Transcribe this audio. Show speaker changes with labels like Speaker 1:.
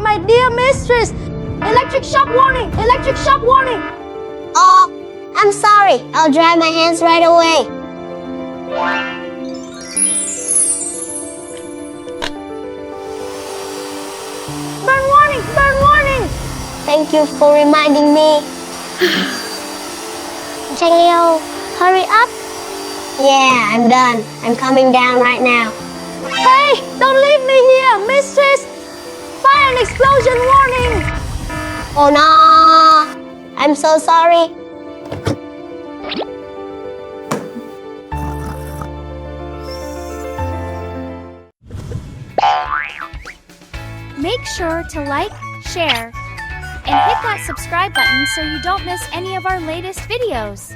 Speaker 1: my dear mistress! Electric shock warning! Electric shock warning!
Speaker 2: Oh, I'm sorry. I'll dry my hands right away.
Speaker 1: Burn warning! Burn warning!
Speaker 2: Thank you for reminding me. Jaleo, hurry up. Yeah, I'm done. I'm coming down right now.
Speaker 1: Hey! Don't leave me here, mistress! Fire and explosion warning!
Speaker 2: Oh no! I'm so sorry.
Speaker 3: Make sure to like, share, and hit that subscribe button so you don't miss any of our latest videos.